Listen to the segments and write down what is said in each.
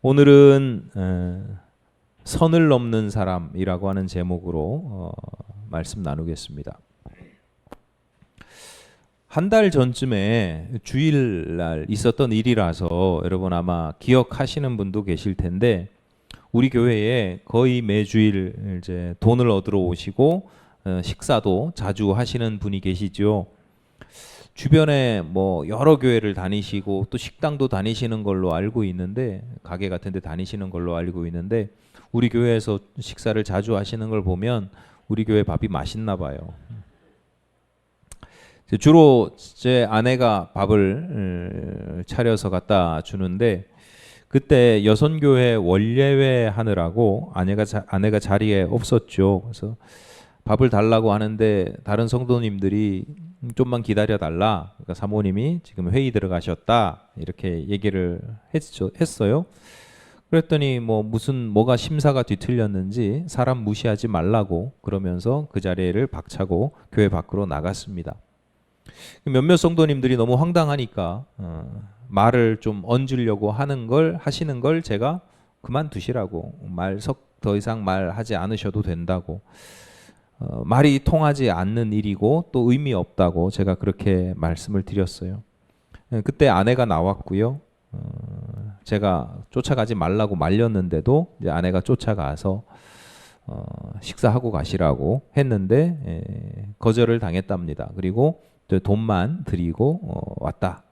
오늘은 선을 넘는 사람이라고 하는 제목으로 말씀 나누겠습니다. 한 달 전쯤에 주일날 있었던 일이라서 여러분 아마 기억하시는 분도 계실 텐데, 우리 교회에 거의 매주일 이제 돈을 얻으러 오시고 식사도 자주 하시는 분이 계시죠. 주변에 뭐 여러 교회를 다니시고 또 식당도 다니시는 걸로 알고 있는데, 가게 같은 데 다니시는 걸로 알고 있는데, 우리 교회에서 식사를 자주 하시는 걸 보면 우리 교회 밥이 맛있나 봐요. 주로 제 아내가 밥을 차려서 갖다 주는데, 그때 여선교회 원예회 하느라고 아내가 자리에 없었죠. 그래서 밥을 달라고 하는데 다른 성도님들이 좀만 기다려 달라, 그러니까 사모님이 지금 회의 들어가셨다 이렇게 얘기를 했어요. 그랬더니 뭐가 심사가 뒤틀렸는지 사람 무시하지 말라고 그러면서 그 자리를 박차고 교회 밖으로 나갔습니다. 몇몇 성도님들이 너무 황당하니까 말을 좀 얹으려고 하시는 걸 제가 그만두시라고, 더 이상 말하지 않으셔도 된다고, 말이 통하지 않는 일이고 또 의미 없다고 제가 그렇게 말씀을 드렸어요. 그때 아내가 나왔고요. 제가 쫓아가지 말라고 말렸는데도 이제 아내가 쫓아가서 식사하고 가시라고 했는데 거절을 당했답니다. 그리고 돈만 드리고 왔다.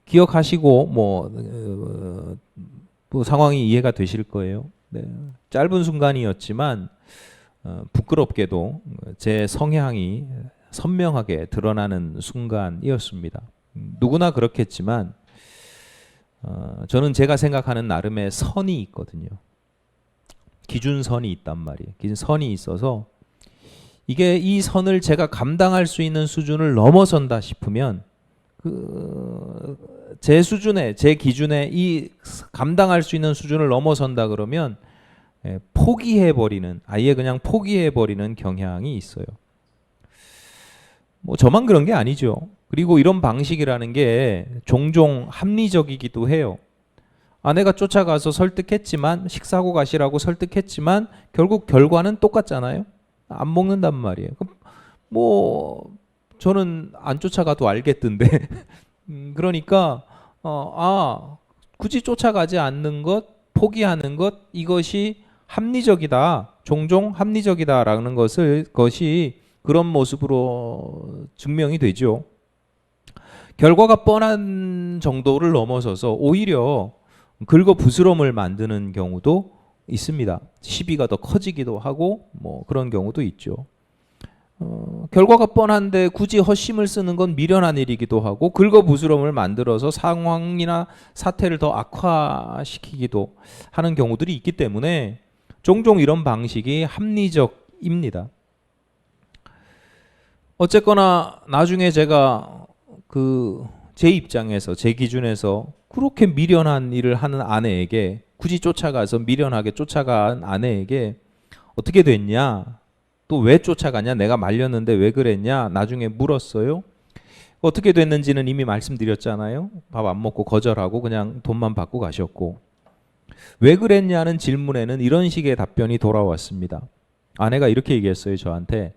기억하시고 뭐 상황이 이해가 되실 거예요. 네. 짧은 순간이었지만 부끄럽게도 제 성향이 선명하게 드러나는 순간이었습니다. 누구나 그렇겠지만 저는 제가 생각하는 나름의 선이 있거든요. 기준선이 있단 말이에요. 기준선이 있어서 이게 이 선을 제가 감당할 수 있는 수준을 넘어선다 싶으면 제 수준에, 제 기준에 이 감당할 수 있는 수준을 넘어선다 그러면 아예 그냥 포기해버리는 경향이 있어요. 뭐 저만 그런 게 아니죠. 그리고 이런 방식이라는 게 종종 합리적이기도 해요. 아내가 쫓아가서 설득했지만, 식사하고 가시라고 설득했지만 결국 결과는 똑같잖아요. 안 먹는단 말이에요. 저는 안 쫓아가도 알겠던데 그러니까 굳이 쫓아가지 않는 것, 포기하는 것, 이것이 합리적이다, 종종 합리적이다라는 것이 그런 모습으로 증명이 되죠. 결과가 뻔한 정도를 넘어서서 오히려 긁어부스럼을 만드는 경우도 있습니다. 시비가 더 커지기도 하고 그런 경우도 있죠. 결과가 뻔한데 굳이 헛심을 쓰는 건 미련한 일이기도 하고, 긁어부스럼을 만들어서 상황이나 사태를 더 악화시키기도 하는 경우들이 있기 때문에 종종 이런 방식이 합리적입니다. 어쨌거나 나중에 제가 제 입장에서, 제 기준에서 그렇게 미련한 일을 하는 아내에게, 굳이 쫓아가서 미련하게 쫓아간 아내에게 어떻게 됐냐, 또 왜 쫓아가냐, 내가 말렸는데 왜 그랬냐 나중에 물었어요. 어떻게 됐는지는 이미 말씀드렸잖아요. 밥 안 먹고 거절하고 그냥 돈만 받고 가셨고, 왜 그랬냐는 질문에는 이런 식의 답변이 돌아왔습니다. 아내가 이렇게 얘기했어요, 저한테.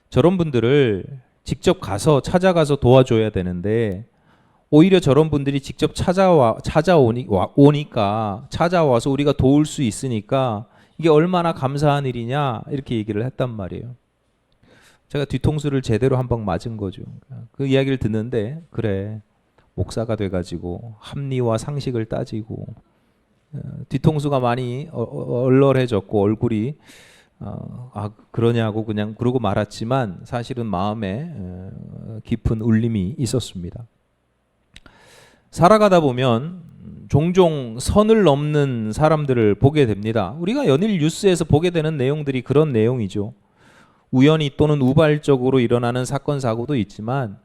저런 분들을 직접 찾아가서 도와줘야 되는데, 오히려 저런 분들이 직접 찾아와서 우리가 도울 수 있으니까 이게 얼마나 감사한 일이냐, 이렇게 얘기를 했단 말이에요. 제가 뒤통수를 제대로 한 방 맞은 거죠. 그 이야기를 듣는데, 그래, 목사가 돼가지고 합리와 상식을 따지고 뒤통수가 많이 얼얼해졌고 얼굴이 그러냐고 그냥 그러고 말았지만, 사실은 마음에 깊은 울림이 있었습니다. 살아가다 보면 종종 선을 넘는 사람들을 보게 됩니다. 우리가 연일 뉴스에서 보게 되는 내용들이 그런 내용이죠. 우연히 또는 우발적으로 일어나는 사건 사고도 있지만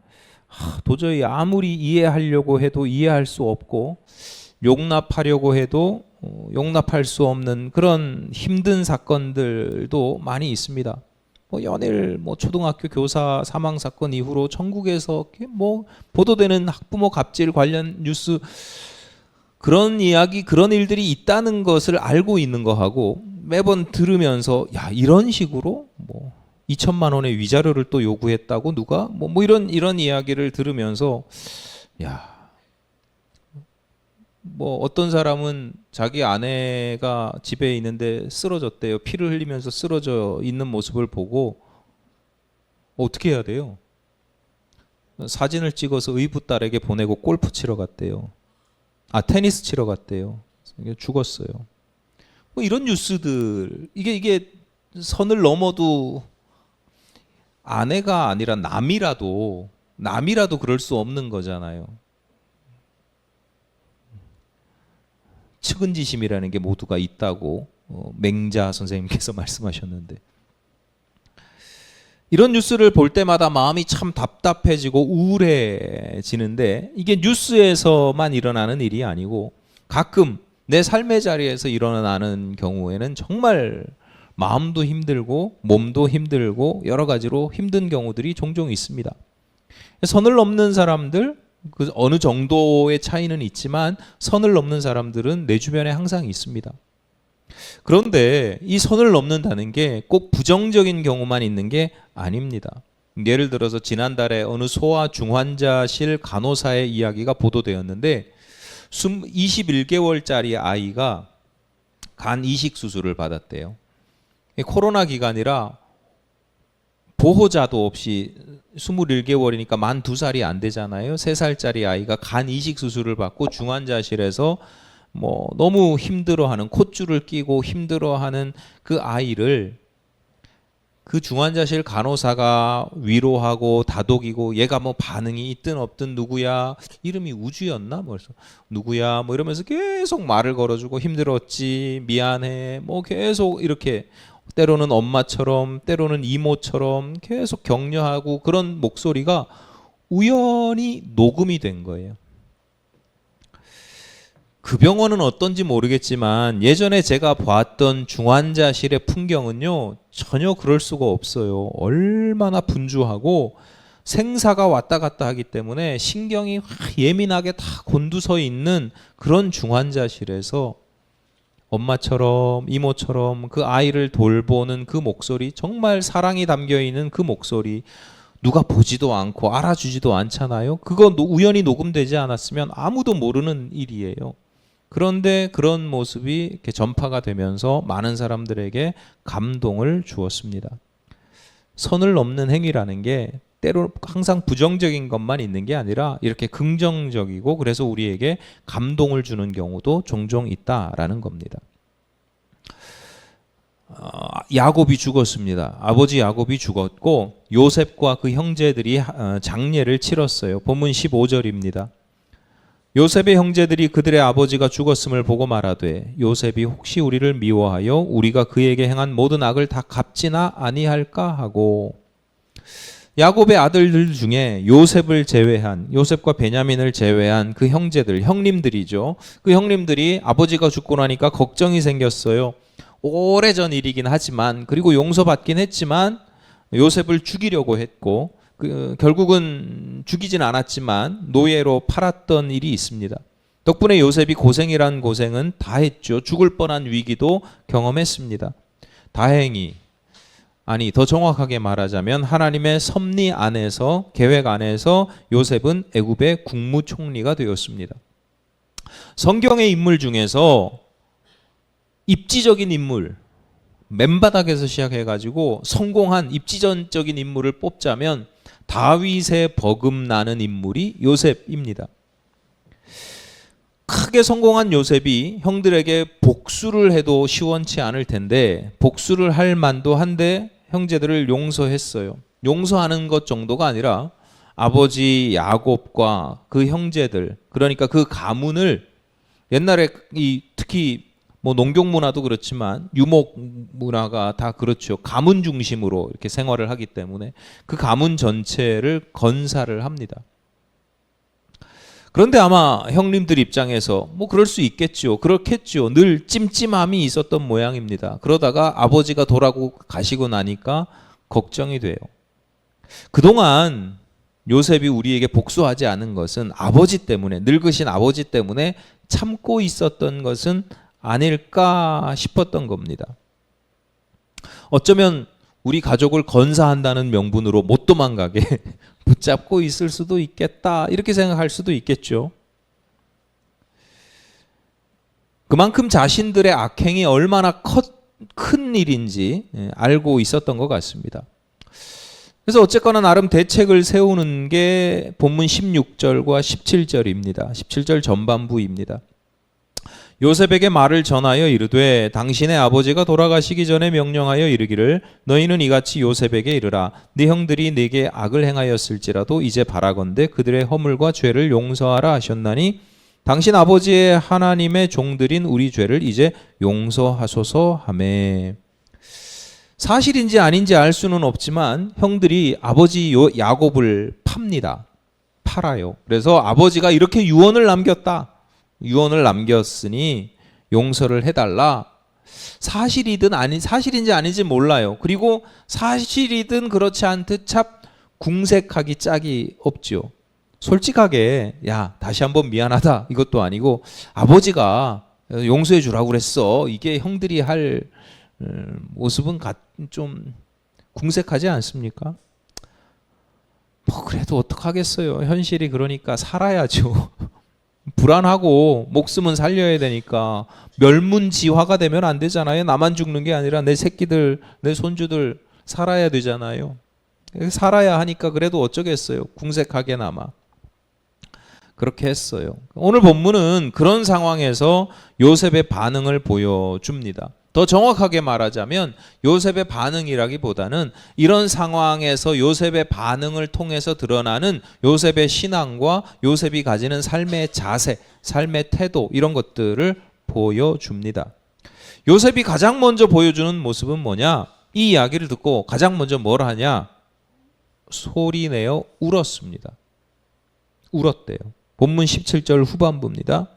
도저히 아무리 이해하려고 해도 이해할 수 없고, 용납하려고 해도 용납할 수 없는 그런 힘든 사건들도 많이 있습니다. 뭐 연일 뭐 초등학교 교사 사망 사건 이후로 전국에서 뭐 보도되는 학부모 갑질 관련 뉴스, 그런 이야기, 그런 일들이 있다는 것을 알고 있는 거하고 매번 들으면서 야, 이런 식으로 뭐 2천만 원의 위자료를 또 요구했다고 누가 뭐 이런 이야기를 들으면서 야, 뭐 어떤 사람은 자기 아내가 집에 있는데 쓰러졌대요. 피를 흘리면서 쓰러져 있는 모습을 보고 어떻게 해야 돼요? 사진을 찍어서 의붓 딸에게 보내고 골프 치러 갔대요. 테니스 치러 갔대요. 죽었어요. 뭐 이런 뉴스들, 이게 선을 넘어도 아내가 아니라 남이라도 그럴 수 없는 거잖아요. 측은지심이라는 게 모두가 있다고 맹자 선생님께서 말씀하셨는데, 이런 뉴스를 볼 때마다 마음이 참 답답해지고 우울해지는데, 이게 뉴스에서만 일어나는 일이 아니고 가끔 내 삶의 자리에서 일어나는 경우에는 정말 마음도 힘들고 몸도 힘들고 여러 가지로 힘든 경우들이 종종 있습니다. 선을 넘는 사람들, 그 어느 정도의 차이는 있지만 선을 넘는 사람들은 내 주변에 항상 있습니다. 그런데 이 선을 넘는다는 게 꼭 부정적인 경우만 있는 게 아닙니다. 예를 들어서 지난달에 어느 소아 중환자실 간호사의 이야기가 보도되었는데 21개월짜리 아이가 간 이식 수술을 받았대요. 코로나 기간이라 보호자도 없이 21개월이니까 만 2살이 안 되잖아요. 3살짜리 아이가 간 이식 수술을 받고 중환자실에서 뭐 너무 힘들어하는, 콧줄을 끼고 힘들어하는 그 아이를 그 중환자실 간호사가 위로하고 다독이고, 얘가 뭐 반응이 있든 없든 누구야, 이름이 우주였나 뭐 그래서 누구야 뭐 이러면서 계속 말을 걸어주고 힘들었지 미안해 뭐 계속 이렇게 때로는 엄마처럼 때로는 이모처럼 계속 격려하고, 그런 목소리가 우연히 녹음이 된 거예요. 그 병원은 어떤지 모르겠지만 예전에 제가 봤던 중환자실의 풍경은요, 전혀 그럴 수가 없어요. 얼마나 분주하고 생사가 왔다 갔다 하기 때문에 신경이 예민하게 다 곤두서 있는 그런 중환자실에서 엄마처럼 이모처럼 그 아이를 돌보는 그 목소리, 정말 사랑이 담겨 있는 그 목소리, 누가 보지도 않고 알아주지도 않잖아요. 그거 우연히 녹음되지 않았으면 아무도 모르는 일이에요. 그런데 그런 모습이 이렇게 전파가 되면서 많은 사람들에게 감동을 주었습니다. 선을 넘는 행위라는 게 때로 항상 부정적인 것만 있는 게 아니라 이렇게 긍정적이고, 그래서 우리에게 감동을 주는 경우도 종종 있다라는 겁니다. 야곱이 죽었습니다. 아버지 야곱이 죽었고 요셉과 그 형제들이 장례를 치렀어요. 본문 15절입니다. 요셉의 형제들이 그들의 아버지가 죽었음을 보고 말하되 요셉이 혹시 우리를 미워하여 우리가 그에게 행한 모든 악을 다 갚지나 아니할까 하고, 야곱의 아들들 중에 요셉을 제외한, 요셉과 베냐민을 제외한 그 형제들, 형님들이죠. 그 형님들이 아버지가 죽고 나니까 걱정이 생겼어요. 오래전 일이긴 하지만, 그리고 용서받긴 했지만 요셉을 죽이려고 했고, 결국은 죽이진 않았지만 노예로 팔았던 일이 있습니다. 덕분에 요셉이 고생이란 고생은 다 했죠. 죽을 뻔한 위기도 경험했습니다. 다행히, 아니 더 정확하게 말하자면 하나님의 섭리 안에서, 계획 안에서 요셉은 애굽의 국무총리가 되었습니다. 성경의 인물 중에서 입지적인 인물, 맨바닥에서 시작해가지고 성공한 입지전적인 인물을 뽑자면 다윗의 버금나는 인물이 요셉입니다. 크게 성공한 요셉이 형들에게 복수를 해도 시원치 않을 텐데 복수를 할 만도 한데 형제들을 용서했어요. 용서하는 것 정도가 아니라 아버지 야곱과 그 형제들, 그러니까 그 가문을, 옛날에 특히 뭐 농경 문화도 그렇지만 유목 문화가 다 그렇죠. 가문 중심으로 이렇게 생활을 하기 때문에 그 가문 전체를 건사를 합니다. 그런데 아마 형님들 입장에서 뭐 그럴 수 있겠죠. 그렇겠죠. 늘 찜찜함이 있었던 모양입니다. 그러다가 아버지가 돌아가시고 나니까 걱정이 돼요. 그동안 요셉이 우리에게 복수하지 않은 것은 아버지 때문에, 늙으신 아버지 때문에 참고 있었던 것은 아닐까 싶었던 겁니다. 어쩌면 우리 가족을 건사한다는 명분으로 못 도망가게 붙잡고 있을 수도 있겠다, 이렇게 생각할 수도 있겠죠. 그만큼 자신들의 악행이 얼마나 큰 일인지 알고 있었던 것 같습니다. 그래서 어쨌거나 나름 대책을 세우는 게 본문 16절과 17절입니다. 17절 전반부입니다. 요셉에게 말을 전하여 이르되 당신의 아버지가 돌아가시기 전에 명령하여 이르기를 너희는 이같이 요셉에게 이르라 네 형들이 네게 악을 행하였을지라도 이제 바라건대 그들의 허물과 죄를 용서하라 하셨나니 당신 아버지의 하나님의 종들인 우리 죄를 이제 용서하소서 하매. 사실인지 아닌지 알 수는 없지만 형들이 아버지 야곱을 팝니다. 팔아요. 그래서 아버지가 이렇게 유언을 남겼다. 유언을 남겼으니 용서를 해달라. 사실인지 아닌지 몰라요. 그리고 사실이든 그렇지 않듯 참 궁색하기 짝이 없죠. 솔직하게 야 다시 한번 미안하다 이것도 아니고 아버지가 용서해 주라고 그랬어. 이게 형들이 할 모습은 좀 궁색하지 않습니까? 뭐 그래도 어떡하겠어요. 현실이 그러니까 살아야죠. 불안하고 목숨은 살려야 되니까 멸문지화가 되면 안 되잖아요. 나만 죽는 게 아니라 내 새끼들, 내 손주들 살아야 되잖아요. 살아야 하니까 그래도 어쩌겠어요. 궁색하게나마 그렇게 했어요. 오늘 본문은 그런 상황에서 요셉의 반응을 보여줍니다. 더 정확하게 말하자면 요셉의 반응이라기보다는 이런 상황에서 요셉의 반응을 통해서 드러나는 요셉의 신앙과 요셉이 가지는 삶의 자세, 삶의 태도 이런 것들을 보여줍니다. 요셉이 가장 먼저 보여주는 모습은 뭐냐? 이 이야기를 듣고 가장 먼저 뭘 하냐? 소리내어 울었습니다. 울었대요. 본문 17절 후반부입니다.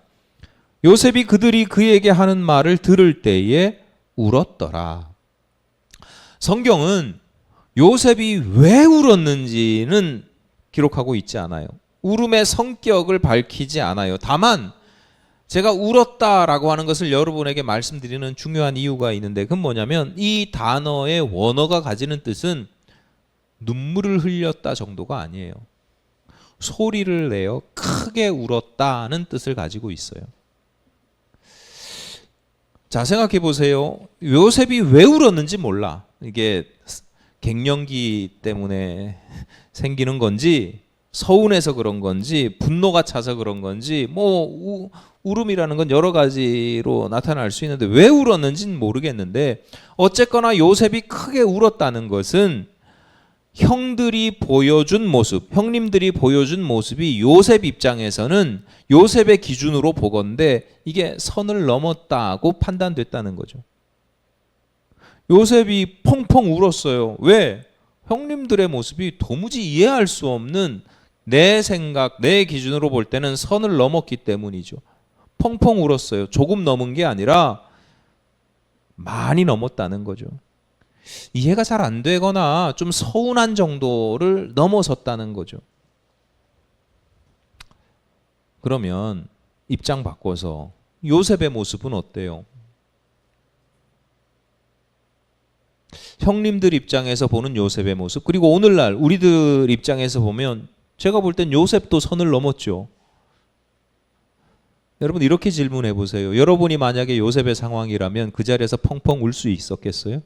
요셉이 그들이 그에게 하는 말을 들을 때에 울었더라. 성경은 요셉이 왜 울었는지는 기록하고 있지 않아요. 울음의 성격을 밝히지 않아요. 다만 제가 울었다라고 하는 것을 여러분에게 말씀드리는 중요한 이유가 있는데 그건 뭐냐면 이 단어의 원어가 가지는 뜻은 눈물을 흘렸다 정도가 아니에요. 소리를 내어 크게 울었다는 뜻을 가지고 있어요. 자, 생각해 보세요. 요셉이 왜 울었는지 몰라. 이게 갱년기 때문에 생기는 건지 서운해서 그런 건지 분노가 차서 그런 건지 뭐 울음이라는 건 여러 가지로 나타날 수 있는데 왜 울었는지는 모르겠는데 어쨌거나 요셉이 크게 울었다는 것은 형님들이 보여준 모습이 요셉 입장에서는 요셉의 기준으로 보건대 이게 선을 넘었다고 판단됐다는 거죠. 요셉이 펑펑 울었어요. 왜? 형님들의 모습이 도무지 이해할 수 없는 내 생각, 내 기준으로 볼 때는 선을 넘었기 때문이죠. 펑펑 울었어요. 조금 넘은 게 아니라 많이 넘었다는 거죠. 이해가 잘 안 되거나 좀 서운한 정도를 넘어섰다는 거죠. 그러면 입장 바꿔서 요셉의 모습은 어때요? 형님들 입장에서 보는 요셉의 모습, 그리고 오늘날 우리들 입장에서 보면 제가 볼 땐 요셉도 선을 넘었죠. 여러분 이렇게 질문해 보세요. 여러분이 만약에 요셉의 상황이라면 그 자리에서 펑펑 울 수 있었겠어요?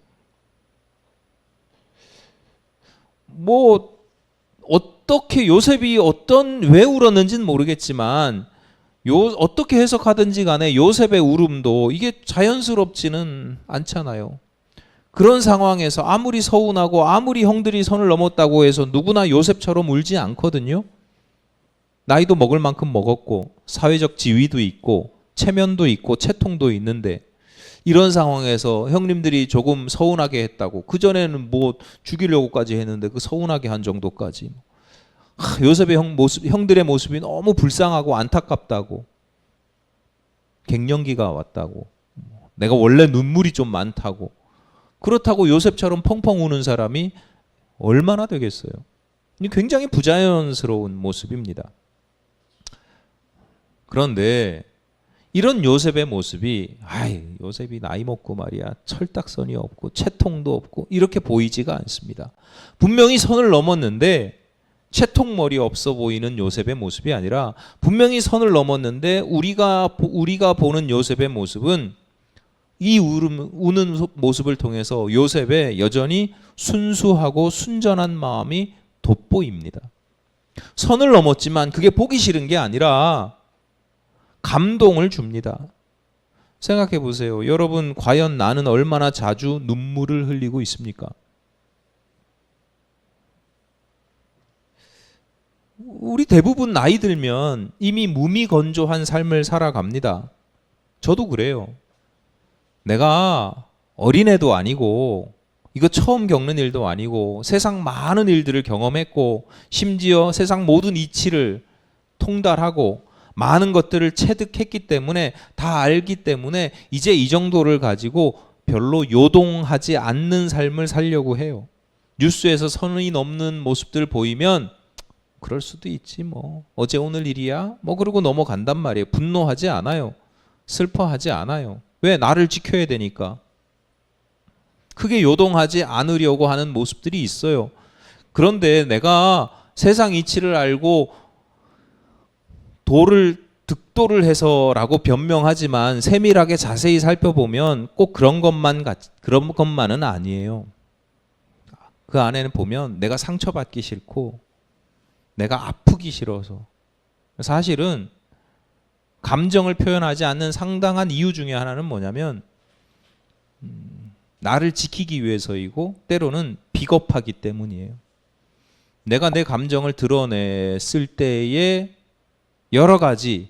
뭐 어떻게 요셉이 왜 울었는지는 모르겠지만 어떻게 해석하든지 간에 요셉의 울음도 이게 자연스럽지는 않잖아요. 그런 상황에서 아무리 서운하고 아무리 형들이 선을 넘었다고 해서 누구나 요셉처럼 울지 않거든요. 나이도 먹을 만큼 먹었고 사회적 지위도 있고 체면도 있고 채통도 있는데 이런 상황에서 형님들이 조금 서운하게 했다고 그전에는 뭐 죽이려고까지 했는데 그 서운하게 한 정도까지 요셉의 형들의 모습이 너무 불쌍하고 안타깝다고, 갱년기가 왔다고, 내가 원래 눈물이 좀 많다고, 그렇다고 요셉처럼 펑펑 우는 사람이 얼마나 되겠어요? 굉장히 부자연스러운 모습입니다. 그런데 이런 요셉의 모습이 요셉이 나이 먹고 말이야 철딱선이 없고 채통도 없고 이렇게 보이지가 않습니다. 분명히 선을 넘었는데 채통머리 없어 보이는 요셉의 모습이 아니라 분명히 선을 넘었는데 우리가 보는 요셉의 모습은 이 우는 모습을 통해서 요셉의 여전히 순수하고 순전한 마음이 돋보입니다. 선을 넘었지만 그게 보기 싫은 게 아니라 감동을 줍니다. 생각해 보세요. 여러분, 과연 나는 얼마나 자주 눈물을 흘리고 있습니까? 우리 대부분 나이 들면 이미 무미건조한 삶을 살아갑니다. 저도 그래요. 내가 어린애도 아니고 이거 처음 겪는 일도 아니고 세상 많은 일들을 경험했고 심지어 세상 모든 이치를 통달하고 많은 것들을 체득했기 때문에 다 알기 때문에 이제 이 정도를 가지고 별로 요동하지 않는 삶을 살려고 해요. 뉴스에서 선이 넘는 모습들 보이면 그럴 수도 있지 뭐 어제 오늘 일이야 뭐 그러고 넘어간단 말이에요. 분노하지 않아요. 슬퍼하지 않아요. 왜? 나를 지켜야 되니까. 크게 요동하지 않으려고 하는 모습들이 있어요. 그런데 내가 세상 이치를 알고 득도를 해서라고 변명하지만 세밀하게 자세히 살펴보면 꼭 그런 것만은 아니에요. 그 안에는 보면 내가 상처받기 싫고 내가 아프기 싫어서, 사실은 감정을 표현하지 않는 상당한 이유 중에 하나는 뭐냐면 나를 지키기 위해서이고 때로는 비겁하기 때문이에요. 내가 내 감정을 드러냈을 때에 여러 가지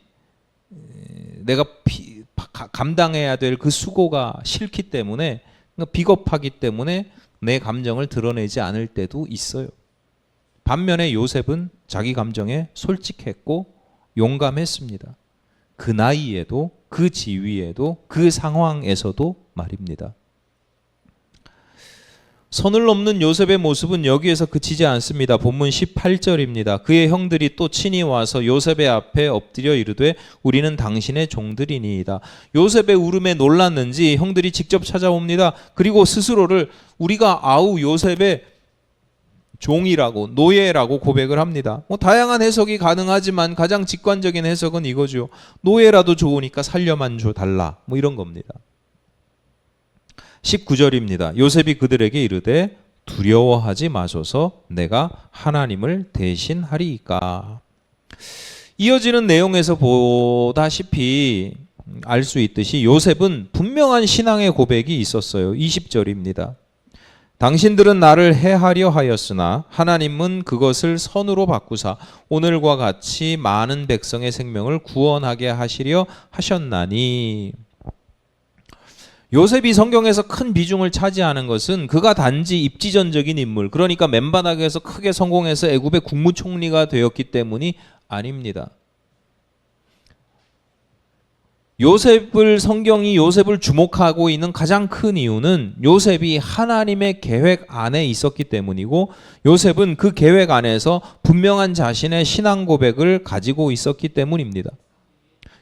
내가 감당해야 될 그 수고가 싫기 때문에, 비겁하기 때문에 내 감정을 드러내지 않을 때도 있어요. 반면에 요셉은 자기 감정에 솔직했고 용감했습니다. 그 나이에도 그 지위에도 그 상황에서도 말입니다. 선을 넘는 요셉의 모습은 여기에서 그치지 않습니다. 본문 18절입니다. 그의 형들이 또 친히 와서 요셉의 앞에 엎드려 이르되 우리는 당신의 종들이니이다. 요셉의 울음에 놀랐는지 형들이 직접 찾아옵니다. 그리고 스스로를 우리가 요셉의 종이라고, 노예라고 고백을 합니다. 다양한 해석이 가능하지만 가장 직관적인 해석은 이거죠. 노예라도 좋으니까 살려만 줘달라, 이런 겁니다. 19절입니다. 요셉이 그들에게 이르되 두려워하지 마소서, 내가 하나님을 대신하리이까. 이어지는 내용에서 보다시피 알 수 있듯이 요셉은 분명한 신앙의 고백이 있었어요. 20절입니다. 당신들은 나를 해하려 하였으나 하나님은 그것을 선으로 바꾸사 오늘과 같이 많은 백성의 생명을 구원하게 하시려 하셨나니. 요셉이 성경에서 큰 비중을 차지하는 것은 그가 단지 입지전적인 인물, 그러니까 맨바닥에서 크게 성공해서 애굽의 국무총리가 되었기 때문이 아닙니다. 성경이 요셉을 주목하고 있는 가장 큰 이유는 요셉이 하나님의 계획 안에 있었기 때문이고, 요셉은 그 계획 안에서 분명한 자신의 신앙 고백을 가지고 있었기 때문입니다.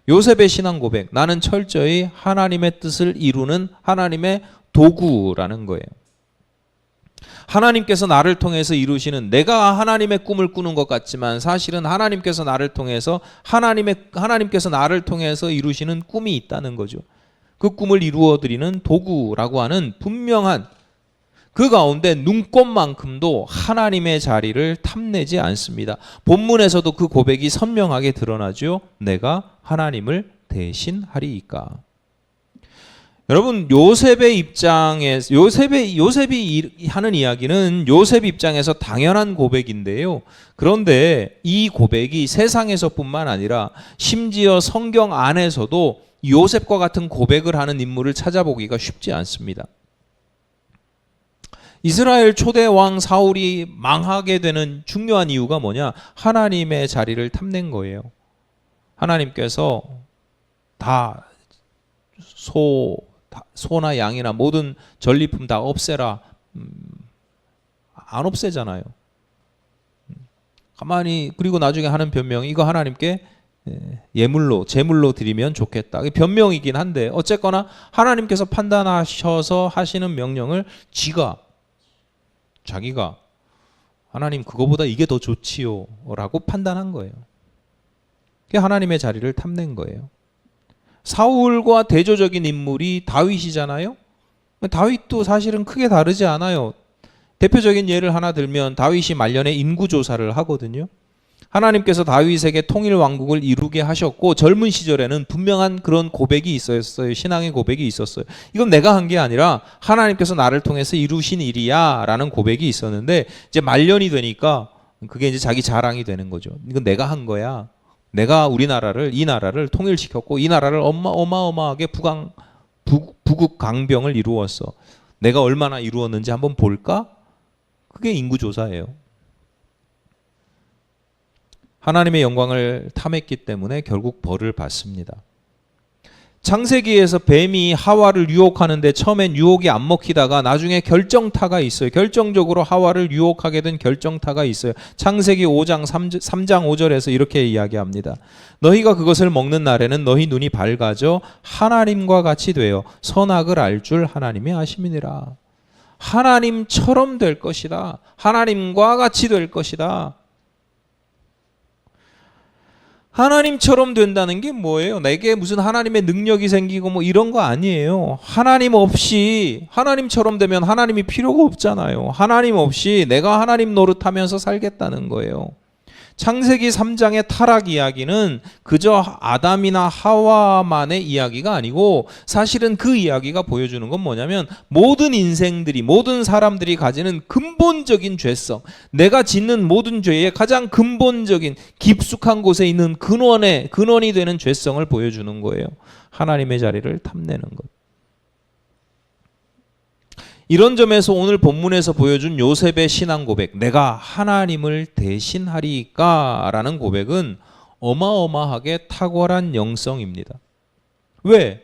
요셉의 신앙 고백, 나는 철저히 하나님의 뜻을 이루는 하나님의 도구라는 거예요. 하나님께서 나를 통해서 이루시는, 내가 하나님의 꿈을 꾸는 것 같지만 사실은 하나님께서 나를 통해서 이루시는 꿈이 있다는 거죠. 그 꿈을 이루어 드리는 도구라고 하는 분명한, 그 가운데 눈꼽만큼도 하나님의 자리를 탐내지 않습니다. 본문에서도 그 고백이 선명하게 드러나죠. 내가 하나님을 대신하리이까. 여러분, 요셉이 하는 이야기는 요셉 입장에서 당연한 고백인데요. 그런데 이 고백이 세상에서뿐만 아니라 심지어 성경 안에서도 요셉과 같은 고백을 하는 인물을 찾아보기가 쉽지 않습니다. 이스라엘 초대 왕 사울이 망하게 되는 중요한 이유가 뭐냐? 하나님의 자리를 탐낸 거예요. 하나님께서 다 소나 양이나 모든 전리품 다 없애라. 안 없애잖아요. 가만히, 그리고 나중에 하는 변명이 이거 하나님께 예물로 제물로 드리면 좋겠다. 변명이긴 한데 어쨌거나 하나님께서 판단하셔서 하시는 명령을 자기가 하나님 그거보다 이게 더 좋지요 라고 판단한 거예요. 그게 하나님의 자리를 탐낸 거예요. 사울과 대조적인 인물이 다윗이잖아요. 다윗도 사실은 크게 다르지 않아요. 대표적인 예를 하나 들면 다윗이 말년에 인구조사를 하거든요. 하나님께서 다윗에게 통일 왕국을 이루게 하셨고 젊은 시절에는 분명한 그런 고백이 있었어요. 신앙의 고백이 있었어요. 이건 내가 한 게 아니라 하나님께서 나를 통해서 이루신 일이야 라는 고백이 있었는데 이제 말년이 되니까 그게 이제 자기 자랑이 되는 거죠. 이건 내가 한 거야. 내가 이 나라를 통일시켰고 이 나라를 어마어마하게 부국 강병을 이루었어. 내가 얼마나 이루었는지 한번 볼까? 그게 인구조사예요. 하나님의 영광을 탐했기 때문에 결국 벌을 받습니다. 창세기에서 뱀이 하와를 유혹하는데 처음엔 유혹이 안 먹히다가 나중에 결정타가 있어요. 결정적으로 하와를 유혹하게 된 결정타가 있어요. 창세기 5장 3장 5절에서 이렇게 이야기합니다. 너희가 그것을 먹는 날에는 너희 눈이 밝아져 하나님과 같이 되어 선악을 알 줄 하나님이 아심이니라. 하나님처럼 될 것이다. 하나님과 같이 될 것이다. 하나님처럼 된다는 게 뭐예요? 내게 무슨 하나님의 능력이 생기고 뭐 이런 거 아니에요. 하나님 없이 하나님처럼 되면 하나님이 필요가 없잖아요. 하나님 없이 내가 하나님 노릇하면서 살겠다는 거예요. 창세기 3장의 타락 이야기는 그저 아담이나 하와만의 이야기가 아니고 사실은 그 이야기가 보여주는 건 뭐냐면 모든 인생들이, 모든 사람들이 가지는 근본적인 죄성, 내가 짓는 모든 죄의 가장 근본적인 깊숙한 곳에 있는 근원이 되는 죄성을 보여주는 거예요. 하나님의 자리를 탐내는 것. 이런 점에서 오늘 본문에서 보여준 요셉의 신앙 고백, 내가 하나님을 대신하리까 라는 고백은 어마어마하게 탁월한 영성입니다. 왜?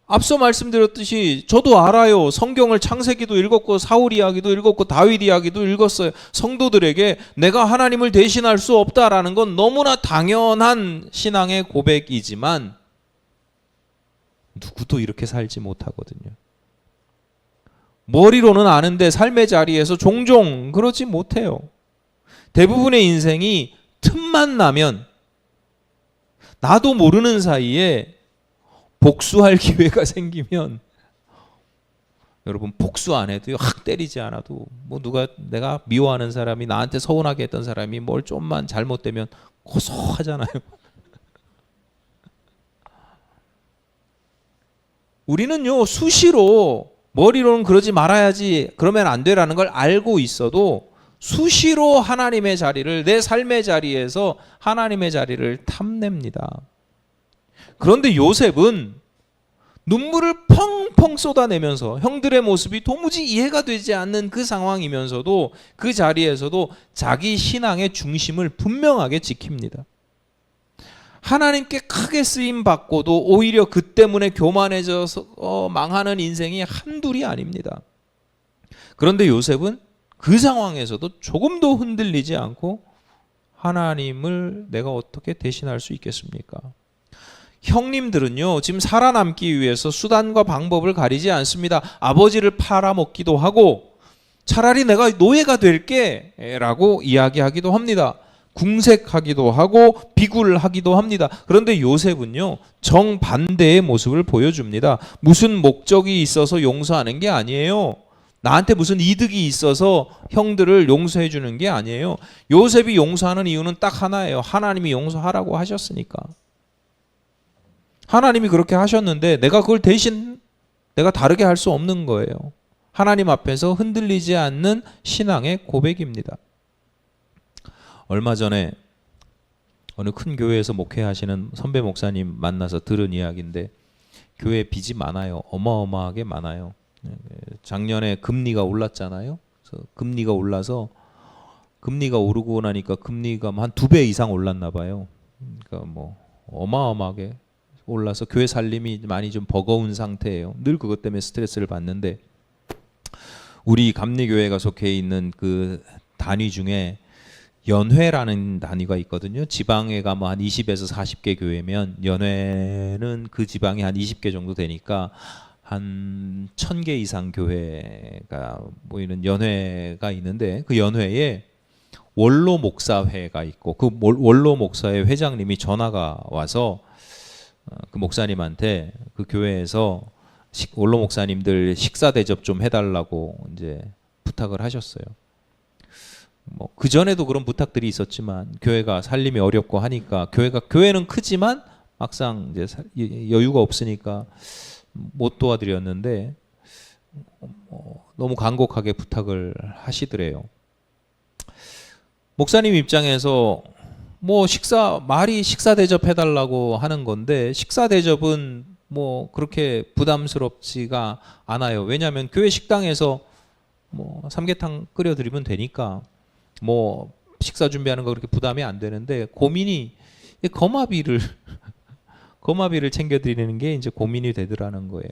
앞서 말씀드렸듯이 저도 알아요. 성경을 창세기도 읽었고 사울 이야기도 읽었고 다윗 이야기도 읽었어요. 성도들에게 내가 하나님을 대신할 수 없다라는 건 너무나 당연한 신앙의 고백이지만 누구도 이렇게 살지 못하거든요. 머리로는 아는데 삶의 자리에서 종종 그러지 못해요. 대부분의 인생이 틈만 나면 나도 모르는 사이에 복수할 기회가 생기면, 여러분 복수 안 해도요, 확 때리지 않아도 뭐 내가 미워하는 사람이 나한테 서운하게 했던 사람이 뭘 좀만 잘못되면 고소하잖아요. 우리는요 수시로 머리로는 그러지 말아야지, 그러면 안 되라는 걸 알고 있어도 수시로 하나님의 자리를, 내 삶의 자리에서 하나님의 자리를 탐냅니다. 그런데 요셉은 눈물을 펑펑 쏟아내면서 형들의 모습이 도무지 이해가 되지 않는 그 상황이면서도 그 자리에서도 자기 신앙의 중심을 분명하게 지킵니다. 하나님께 크게 쓰임 받고도 오히려 그 때문에 교만해져서 망하는 인생이 한둘이 아닙니다. 그런데 요셉은 그 상황에서도 조금도 흔들리지 않고 하나님을 내가 어떻게 대신할 수 있겠습니까? 형님들은요 지금 살아남기 위해서 수단과 방법을 가리지 않습니다. 아버지를 팔아먹기도 하고 차라리 내가 노예가 될게 라고 이야기하기도 합니다. 궁색하기도 하고 비굴하기도 합니다. 그런데 요셉은요 정반대의 모습을 보여줍니다. 무슨 목적이 있어서 용서하는 게 아니에요. 나한테 무슨 이득이 있어서 형들을 용서해 주는 게 아니에요. 요셉이 용서하는 이유는 딱 하나예요. 하나님이 용서하라고 하셨으니까. 하나님이 그렇게 하셨는데 내가 그걸 대신 내가 다르게 할 수 없는 거예요. 하나님 앞에서 흔들리지 않는 신앙의 고백입니다. 얼마 전에 어느 큰 교회에서 목회하시는 선배 목사님 만나서 들은 이야기인데, 교회에 빚이 많아요. 어마어마하게 많아요. 작년에 금리가 올랐잖아요. 그래서 금리가 올라서 금리가 오르고 나니까 금리가 한 2배 이상 올랐나 봐요. 그러니까 뭐 어마어마하게 올라서 교회 살림이 많이 좀 버거운 상태예요. 늘 그것 때문에 스트레스를 받는데 우리 감리교회가 속해 있는 그 단위 중에 연회라는 단위가 있거든요. 지방에가 뭐 한 20에서 40개 교회면 연회는 그 지방이 한 20개 정도 되니까 한 1000개 이상 교회가 모이는 연회가 있는데 그 연회에 원로 목사회가 있고 그 원로 목사회 회장님이 전화가 와서 그 목사님한테 그 교회에서 원로 목사님들 식사 대접 좀 해달라고 이제 부탁을 하셨어요. 뭐 그 전에도 그런 부탁들이 있었지만 교회가 살림이 어렵고 하니까 교회는 크지만 막상 이제 여유가 없으니까 못 도와드렸는데 너무 간곡하게 부탁을 하시더래요. 목사님 입장에서 뭐 말이 식사 대접해달라고 하는 건데 식사 대접은 뭐 그렇게 부담스럽지가 않아요. 왜냐하면 교회 식당에서 뭐 삼계탕 끓여드리면 되니까 뭐 식사 준비하는 거 그렇게 부담이 안 되는데 고민이 거마비를 챙겨드리는 게 이제 고민이 되더라는 거예요.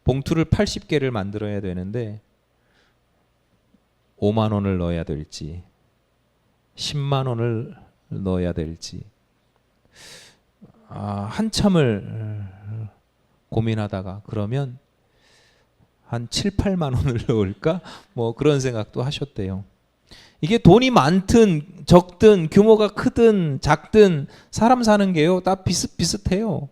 봉투를 80개를 만들어야 되는데 5만 원을 넣어야 될지 10만 원을 넣어야 될지 한참을 고민하다가 그러면 한 7, 8만 원을 넣을까? 뭐 그런 생각도 하셨대요. 이게 돈이 많든 적든 규모가 크든 작든 사람 사는 게요 다 비슷비슷해요.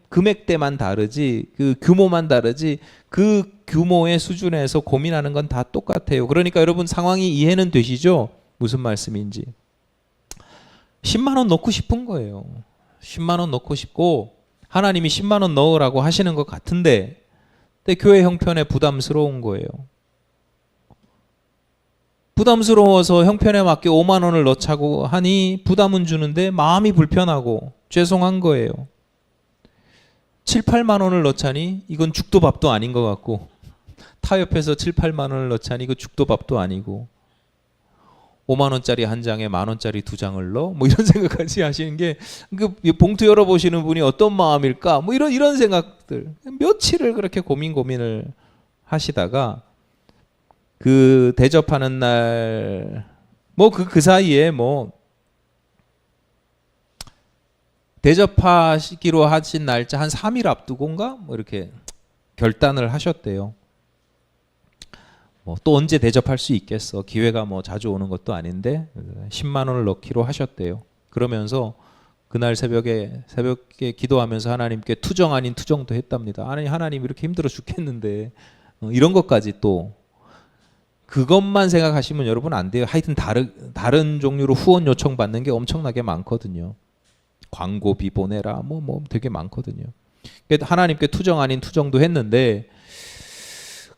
금액대만 다르지 그 규모만 다르지 그 규모의 수준에서 고민하는 건 다 똑같아요. 그러니까 여러분 상황이 이해는 되시죠? 무슨 말씀인지. 10만 원 넣고 싶은 거예요. 10만 원 넣고 싶고 하나님이 10만 원 넣으라고 하시는 것 같은데 근데 교회 형편에 부담스러운 거예요. 부담스러워서 형편에 맞게 5만 원을 넣자고 하니 부담은 주는데 마음이 불편하고 죄송한 거예요. 7, 8만 원을 넣자니 이건 죽도 밥도 아닌 것 같고 타협해서 7, 8만 원을 넣자니 이거 죽도 밥도 아니고 5만 원짜리 한 장에 만 원짜리 두 장을 넣어? 뭐 이런 생각까지 하시는 게 그 봉투 열어보시는 분이 어떤 마음일까? 뭐 이런 생각들 며칠을 그렇게 고민을 하시다가 그 대접하는 날 뭐 그 사이에 뭐 대접하시기로 하신 날짜 한 3일 앞두고인가 뭐 이렇게 결단을 하셨대요. 뭐 또 언제 대접할 수 있겠어. 기회가 뭐 자주 오는 것도 아닌데 10만 원을 넣기로 하셨대요. 그러면서 그날 새벽에 기도하면서 하나님께 투정 아닌 투정도 했답니다. 아니 하나님 이렇게 힘들어 죽겠는데 이런 것까지 또 그것만 생각하시면 여러분 안 돼요. 하여튼 다른 종류로 후원 요청 받는 게 엄청나게 많거든요. 광고비 보내라 뭐 되게 많거든요. 하나님께 투정 아닌 투정도 했는데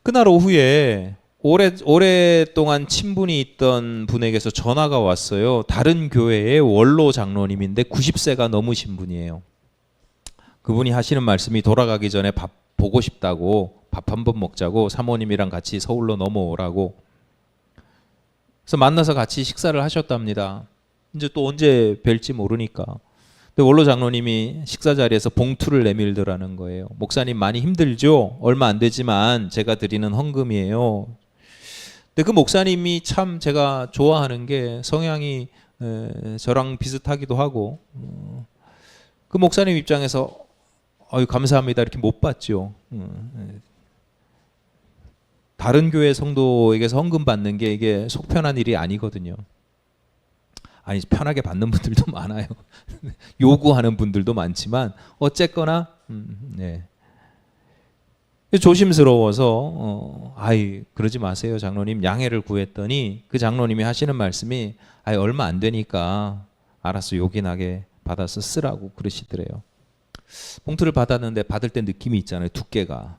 그날 오후에 오랫동안 친분이 있던 분에게서 전화가 왔어요. 다른 교회의 원로 장로님인데 90세가 넘으신 분이에요. 그분이 하시는 말씀이 돌아가기 전에 밥 보고 싶다고 밥 한번 먹자고 사모님이랑 같이 서울로 넘어오라고. 그래서 만나서 같이 식사를 하셨답니다. 이제 또 언제 뵐지 모르니까. 근데 원로 장로님이 식사 자리에서 봉투를 내밀더라는 거예요. 목사님 많이 힘들죠? 얼마 안 되지만 제가 드리는 헌금이에요. 근데 그 목사님이 참 제가 좋아하는 게 성향이 저랑 비슷하기도 하고 그 목사님 입장에서 감사합니다 이렇게 못 받죠. 다른 교회 성도에게서 헌금 받는 게 이게 속 편한 일이 아니거든요. 아니 편하게 받는 분들도 많아요. 요구하는 분들도 많지만 어쨌거나 네. 조심스러워서 그러지 마세요 장로님 양해를 구했더니 그 장로님이 하시는 말씀이 얼마 안 되니까 알아서 요긴하게 받아서 쓰라고 그러시더래요. 봉투를 받았는데 받을 때 느낌이 있잖아요. 두께가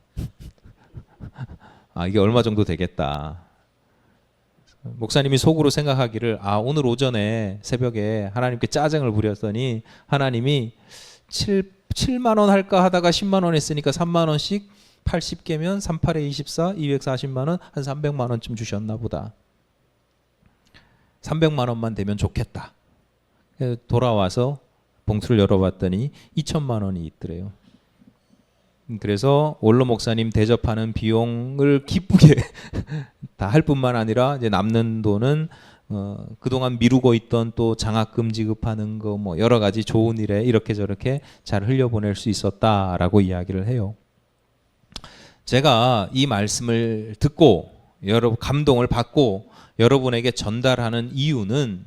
이게 얼마 정도 되겠다. 목사님이 속으로 생각하기를 오늘 오전에 새벽에 하나님께 짜증을 부렸더니 하나님이 7만 원 할까 하다가 10만 원 했으니까 3만 원씩 80개면 38에 24, 240만 원, 한 300만 원쯤 주셨나 보다. 300만 원만 되면 좋겠다. 돌아와서 봉투를 열어봤더니 2천만 원이 있더래요. 그래서 원로 목사님 대접하는 비용을 기쁘게 다 할 뿐만 아니라 이제 남는 돈은 그동안 미루고 있던 또 장학금 지급하는 거 뭐 여러 가지 좋은 일에 이렇게 저렇게 잘 흘려보낼 수 있었다라고 이야기를 해요. 제가 이 말씀을 듣고 여러분 감동을 받고 여러분에게 전달하는 이유는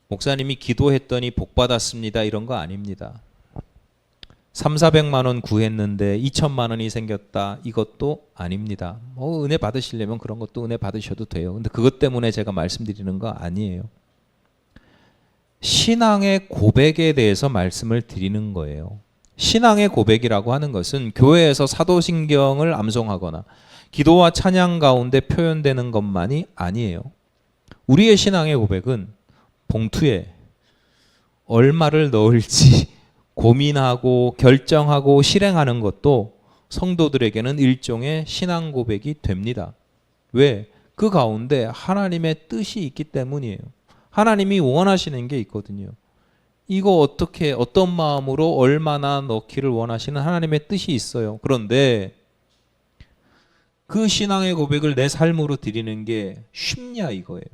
목사님이 기도했더니 복 받았습니다 이런 거 아닙니다. 3,400만 원 구했는데 2천만 원이 생겼다 이것도 아닙니다. 은혜 받으시려면 그런 것도 은혜 받으셔도 돼요. 근데 그것 때문에 제가 말씀드리는 거 아니에요. 신앙의 고백에 대해서 말씀을 드리는 거예요. 신앙의 고백이라고 하는 것은 교회에서 사도신경을 암송하거나 기도와 찬양 가운데 표현되는 것만이 아니에요. 우리의 신앙의 고백은 봉투에 얼마를 넣을지 고민하고 결정하고 실행하는 것도 성도들에게는 일종의 신앙 고백이 됩니다. 왜? 그 가운데 하나님의 뜻이 있기 때문이에요. 하나님이 원하시는 게 있거든요. 이거 어떻게 어떤 마음으로 얼마나 넣기를 원하시는 하나님의 뜻이 있어요. 그런데 그 신앙의 고백을 내 삶으로 드리는 게 쉽냐 이거예요.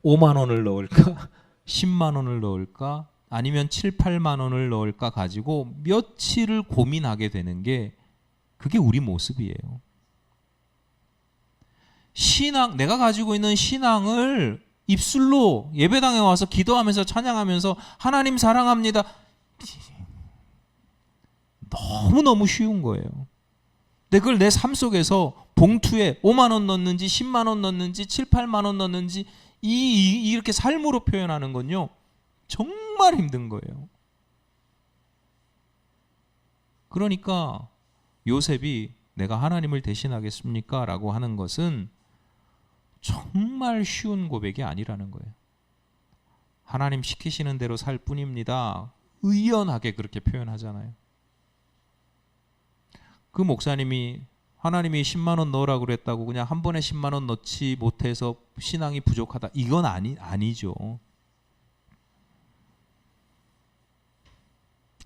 5만 원을 넣을까? 10만 원을 넣을까? 아니면 7, 8만 원을 넣을까 가지고 며칠을 고민하게 되는 게 그게 우리 모습이에요. 신앙, 내가 가지고 있는 신앙을 입술로 예배당에 와서 기도하면서 찬양하면서 하나님 사랑합니다. 너무너무 쉬운 거예요. 근데 그걸 내 삶 속에서 봉투에 5만 원 넣는지 10만 원 넣는지 7, 8만 원 넣는지 이렇게 삶으로 표현하는 건요. 정말 힘든 거예요. 그러니까 요셉이 내가 하나님을 대신하겠습니까? 라고 하는 것은 정말 쉬운 고백이 아니라는 거예요. 하나님 시키시는 대로 살 뿐입니다. 의연하게 그렇게 표현하잖아요. 그 목사님이 하나님이 10만 원 넣으라고 그랬다고 그냥 한 번에 10만 원 넣지 못해서 신앙이 부족하다. 이건 아니죠.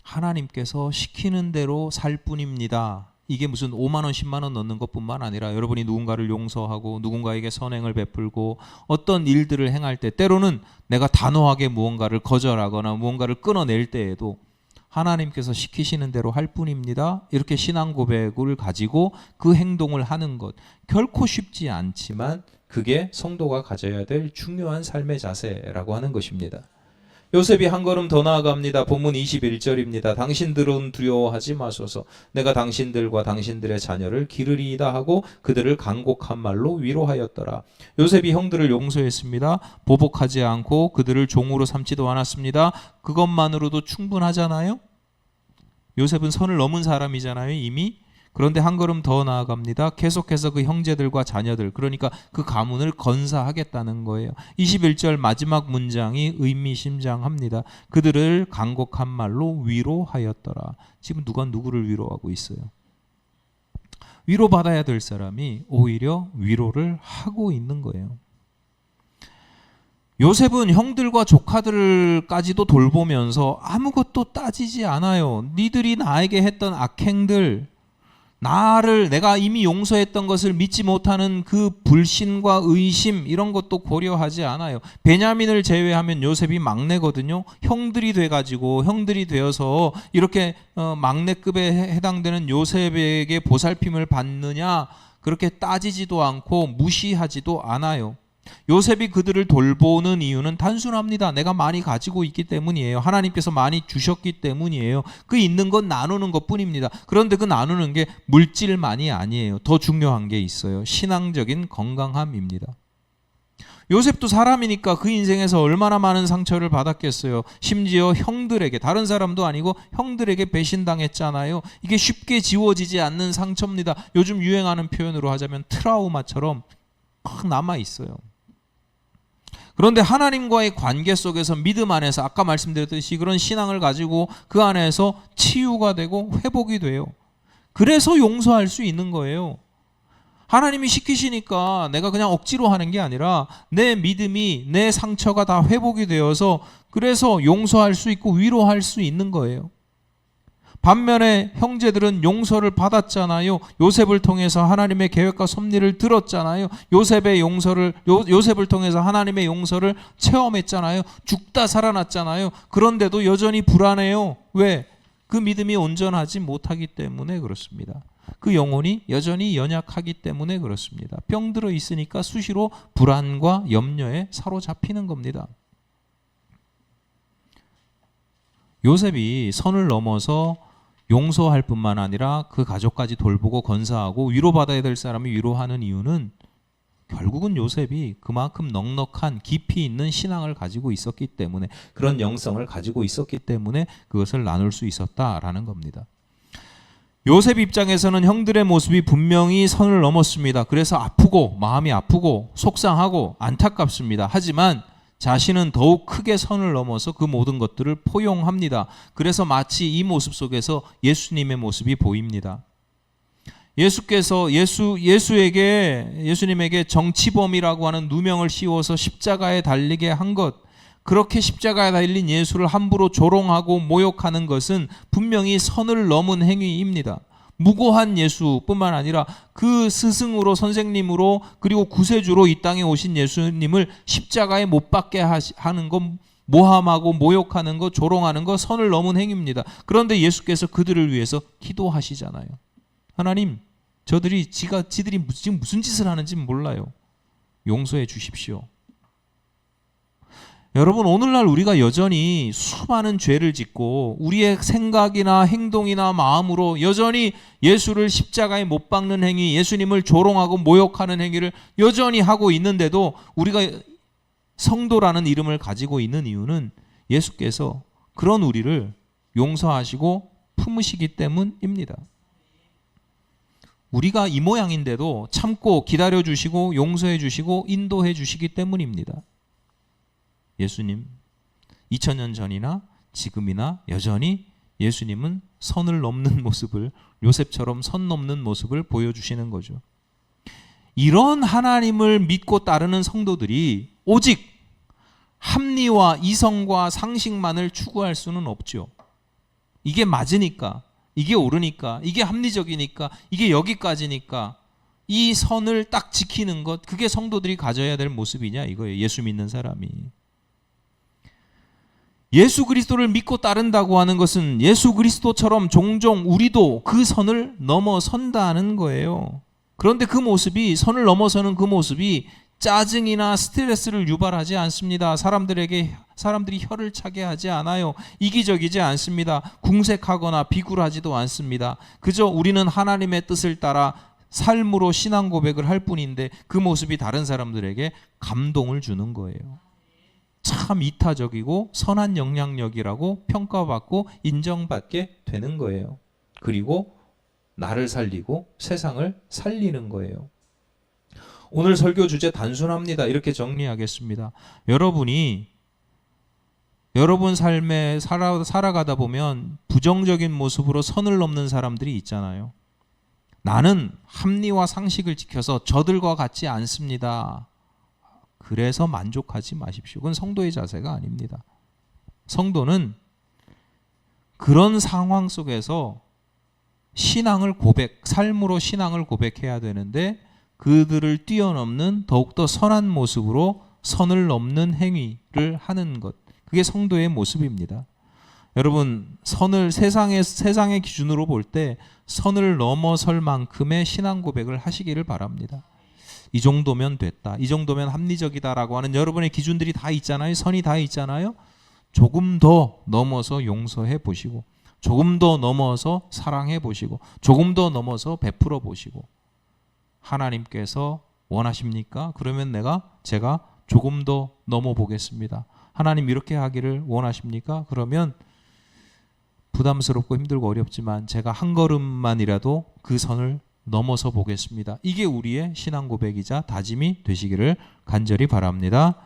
하나님께서 시키는 대로 살 뿐입니다. 이게 무슨 5만 원, 10만 원 넣는 것뿐만 아니라 여러분이 누군가를 용서하고 누군가에게 선행을 베풀고 어떤 일들을 행할 때 때로는 내가 단호하게 무언가를 거절하거나 무언가를 끊어낼 때에도 하나님께서 시키시는 대로 할 뿐입니다. 이렇게 신앙 고백을 가지고 그 행동을 하는 것 결코 쉽지 않지만 그게 성도가 가져야 될 중요한 삶의 자세라고 하는 것입니다. 요셉이 한 걸음 더 나아갑니다. 본문 21절입니다. 당신들은 두려워하지 마소서. 내가 당신들과 당신들의 자녀를 기르리이다 하고 그들을 간곡한 말로 위로하였더라. 요셉이 형들을 용서했습니다. 보복하지 않고 그들을 종으로 삼지도 않았습니다. 그것만으로도 충분하잖아요. 요셉은 선을 넘은 사람이잖아요 이미. 그런데 한 걸음 더 나아갑니다. 계속해서 그 형제들과 자녀들, 그러니까 그 가문을 건사하겠다는 거예요. 21절 마지막 문장이 의미심장합니다. 그들을 간곡한 말로 위로하였더라. 지금 누가 누구를 위로하고 있어요? 위로받아야 될 사람이 오히려 위로를 하고 있는 거예요. 요셉은 형들과 조카들까지도 돌보면서 아무것도 따지지 않아요. 니들이 나에게 했던 악행들, 내가 이미 용서했던 것을 믿지 못하는 그 불신과 의심 이런 것도 고려하지 않아요. 베냐민을 제외하면 요셉이 막내거든요. 형들이 되어서 이렇게 막내급에 해당되는 요셉에게 보살핌을 받느냐 그렇게 따지지도 않고 무시하지도 않아요. 요셉이 그들을 돌보는 이유는 단순합니다. 내가 많이 가지고 있기 때문이에요. 하나님께서 많이 주셨기 때문이에요. 그 있는 건 나누는 것뿐입니다. 그런데 그 나누는 게 물질만이 아니에요. 더 중요한 게 있어요. 신앙적인 건강함입니다. 요셉도 사람이니까 그 인생에서 얼마나 많은 상처를 받았겠어요. 심지어 형들에게, 다른 사람도 아니고 형들에게 배신당했잖아요. 이게 쉽게 지워지지 않는 상처입니다. 요즘 유행하는 표현으로 하자면 트라우마처럼 막 남아 있어요. 그런데 하나님과의 관계 속에서 믿음 안에서 아까 말씀드렸듯이 그런 신앙을 가지고 그 안에서 치유가 되고 회복이 돼요. 그래서 용서할 수 있는 거예요. 하나님이 시키시니까 내가 그냥 억지로 하는 게 아니라 내 믿음이, 내 상처가 다 회복이 되어서 그래서 용서할 수 있고 위로할 수 있는 거예요. 반면에 형제들은 용서를 받았잖아요. 요셉을 통해서 하나님의 계획과 섭리를 들었잖아요. 요셉을 통해서 하나님의 용서를 체험했잖아요. 죽다 살아났잖아요. 그런데도 여전히 불안해요. 왜? 그 믿음이 온전하지 못하기 때문에 그렇습니다. 그 영혼이 여전히 연약하기 때문에 그렇습니다. 병들어 있으니까 수시로 불안과 염려에 사로잡히는 겁니다. 요셉이 선을 넘어서 용서할 뿐만 아니라 그 가족까지 돌보고 건사하고 위로받아야 될 사람이 위로하는 이유는 결국은 요셉이 그만큼 넉넉한 깊이 있는 신앙을 가지고 있었기 때문에, 그런 영성을 가지고 있었기 때문에 그것을 나눌 수 있었다라는 겁니다. 요셉 입장에서는 형들의 모습이 분명히 선을 넘었습니다. 그래서 아프고 마음이 아프고 속상하고 안타깝습니다. 하지만 자신은 더욱 크게 선을 넘어서 그 모든 것들을 포용합니다. 그래서 마치 이 모습 속에서 예수님의 모습이 보입니다. 예수께서 예수님에게 정치범이라고 하는 누명을 씌워서 십자가에 달리게 한 것, 그렇게 십자가에 달린 예수를 함부로 조롱하고 모욕하는 것은 분명히 선을 넘은 행위입니다. 무고한 예수뿐만 아니라 그 스승으로, 선생님으로, 그리고 구세주로 이 땅에 오신 예수님을 십자가에 못 박게 하는 것, 모함하고 모욕하는 것, 조롱하는 것, 선을 넘은 행위입니다. 그런데 예수께서 그들을 위해서 기도하시잖아요. 하나님, 지들이 지금 무슨 짓을 하는지 몰라요. 용서해 주십시오. 여러분, 오늘날 우리가 여전히 수많은 죄를 짓고 우리의 생각이나 행동이나 마음으로 여전히 예수를 십자가에 못 박는 행위, 예수님을 조롱하고 모욕하는 행위를 여전히 하고 있는데도 우리가 성도라는 이름을 가지고 있는 이유는 예수께서 그런 우리를 용서하시고 품으시기 때문입니다. 우리가 이 모양인데도 참고 기다려주시고 용서해 주시고 인도해 주시기 때문입니다. 예수님, 2000년 전이나 지금이나 여전히 예수님은 선을 넘는 모습을, 요셉처럼 선 넘는 모습을 보여주시는 거죠. 이런 하나님을 믿고 따르는 성도들이 오직 합리와 이성과 상식만을 추구할 수는 없죠. 이게 맞으니까, 이게 옳으니까, 이게 합리적이니까, 이게 여기까지니까 이 선을 딱 지키는 것, 그게 성도들이 가져야 될 모습이냐 이거예요. 예수 믿는 사람이. 예수 그리스도를 믿고 따른다고 하는 것은 예수 그리스도처럼 종종 우리도 그 선을 넘어선다는 거예요. 그런데 그 모습이, 선을 넘어서는 그 모습이 짜증이나 스트레스를 유발하지 않습니다. 사람들이 혀를 차게 하지 않아요. 이기적이지 않습니다. 궁색하거나 비굴하지도 않습니다. 그저 우리는 하나님의 뜻을 따라 삶으로 신앙 고백을 할 뿐인데 그 모습이 다른 사람들에게 감동을 주는 거예요. 참 이타적이고 선한 영향력이라고 평가받고 인정받게 되는 거예요. 그리고 나를 살리고 세상을 살리는 거예요. 오늘 설교 주제 단순합니다. 이렇게 정리하겠습니다. 여러분이 여러분 삶에 살아가다 보면 부정적인 모습으로 선을 넘는 사람들이 있잖아요. 나는 합리와 상식을 지켜서 저들과 같지 않습니다. 그래서 만족하지 마십시오. 그건 성도의 자세가 아닙니다. 성도는 그런 상황 속에서 신앙을 삶으로 신앙을 고백해야 되는데 그들을 뛰어넘는 더욱더 선한 모습으로 선을 넘는 행위를 하는 것. 그게 성도의 모습입니다. 여러분, 세상의 기준으로 볼 때 선을 넘어설 만큼의 신앙 고백을 하시기를 바랍니다. 이 정도면 됐다, 이 정도면 합리적이다라고 하는 여러분의 기준들이 다 있잖아요. 선이 다 있잖아요. 조금 더 넘어서 용서해 보시고, 조금 더 넘어서 사랑해 보시고, 조금 더 넘어서 베풀어 보시고, 하나님께서 원하십니까? 그러면 제가 조금 더 넘어 보겠습니다. 하나님 이렇게 하기를 원하십니까? 그러면 부담스럽고 힘들고 어렵지만 제가 한 걸음만이라도 그 선을 넘어서 보겠습니다. 이게 우리의 신앙 고백이자 다짐이 되시기를 간절히 바랍니다.